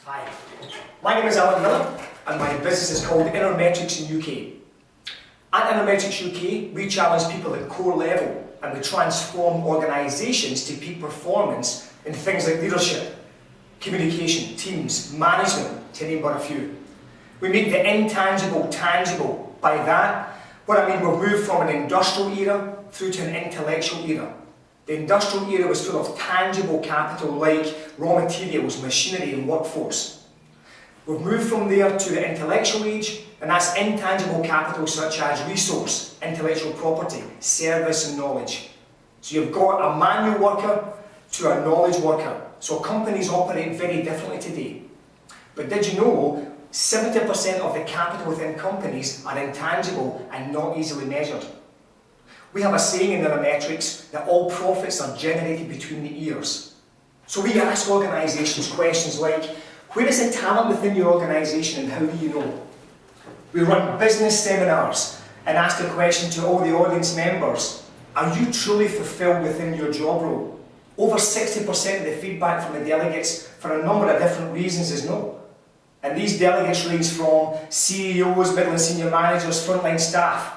Hi, my name is Allan Miller and my business is called Innermetrix UK. At Innermetrix UK, we challenge people at core level and we transform organisations to peak performance in things like leadership, communication, teams, management, to name but a few. We make the intangible tangible. By that, what I mean, we've moved from an industrial era through to an intellectual era. The industrial era was full of tangible capital like raw materials, machinery and workforce. We've moved from there to the intellectual age, and that's intangible capital such as resource, intellectual property, service and knowledge. So you've got a manual worker to a knowledge worker. So companies operate very differently today. But did you know 70% of the capital within companies are intangible and not easily measured? We have a saying in Innermetrix that all profits are generated between the ears. So we ask organisations questions like, where is the talent within your organisation and how do you know? We run business seminars and ask the question to all the audience members, are you truly fulfilled within your job role? Over 60% of the feedback from the delegates for a number of different reasons is no. And these delegates range from CEOs, middle and senior managers, frontline staff.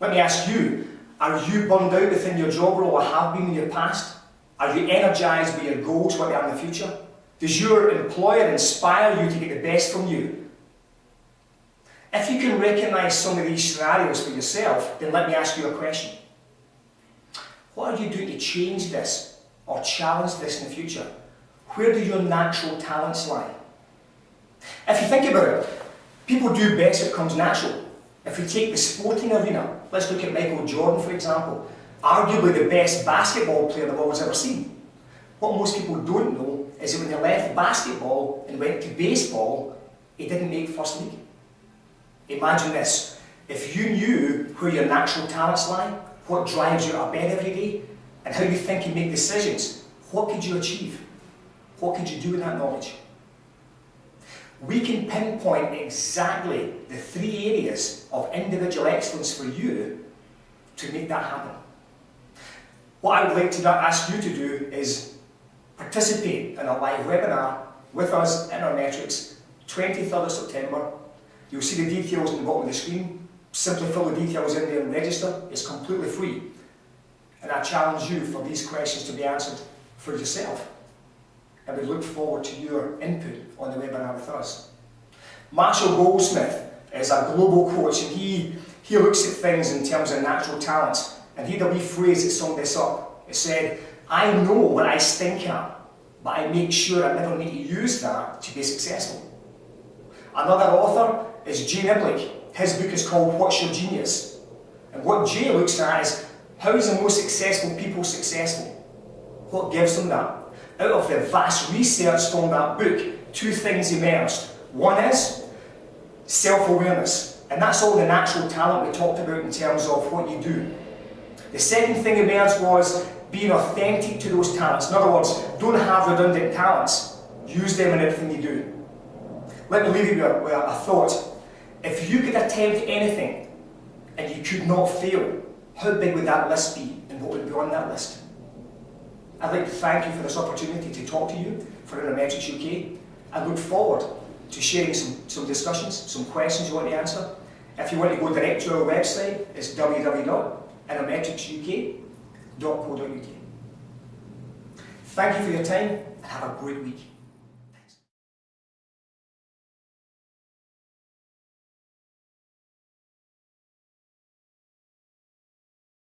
Let me ask you, are you burned out within your job role or have been in your past? Are you energised by your goals, what they are in the future? Does your employer inspire you to get the best from you? If you can recognise some of these scenarios for yourself, then let me ask you a question. What are you doing to change this or challenge this in the future? Where do your natural talents lie? If you think about it, people do best if it comes natural. If we take the sporting arena, let's look at Michael Jordan for example, arguably the best basketball player the world's ever seen. What most people don't know is that when he left basketball and went to baseball, he didn't make first league. Imagine this, if you knew where your natural talents lie, what drives you out of bed every day, and how you think and make decisions, what could you achieve? What could you do with that knowledge? We can pinpoint exactly the 3 areas of individual excellence for you to make that happen. What I would like to ask you to do is participate in a live webinar with us in Innermetrix, 23rd of September. You'll see the details at the bottom of the screen. Simply fill the details in there and register. It's completely free. And I challenge you for these questions to be answered for yourself. And we look forward to your input on the webinar with us. Marshall Goldsmith is a global coach and he looks at things in terms of natural talents. And he had a wee phrase that summed this up. It said, I know what I stink at, but I make sure I never need to use that to be successful. Another author is Jay Niblick. His book is called What's Your Genius? And what Jay looks at is, how is the most successful people successful? What gives them that? Out of the vast research from that book, 2 things emerged. One is self-awareness, and that's all the natural talent we talked about in terms of what you do. The second thing emerged was being authentic to those talents. In other words, don't have redundant talents, use them in everything you do. Let me leave you with a thought. If you could attempt anything and you could not fail, how big would that list be and what would be on that list? I'd like to thank you for this opportunity to talk to you for Innermetrix UK. I look forward to sharing some discussions, some questions you want to answer. If you want to go direct to our website, it's www.innermetrixuk.co.uk. Thank you for your time and have a great week.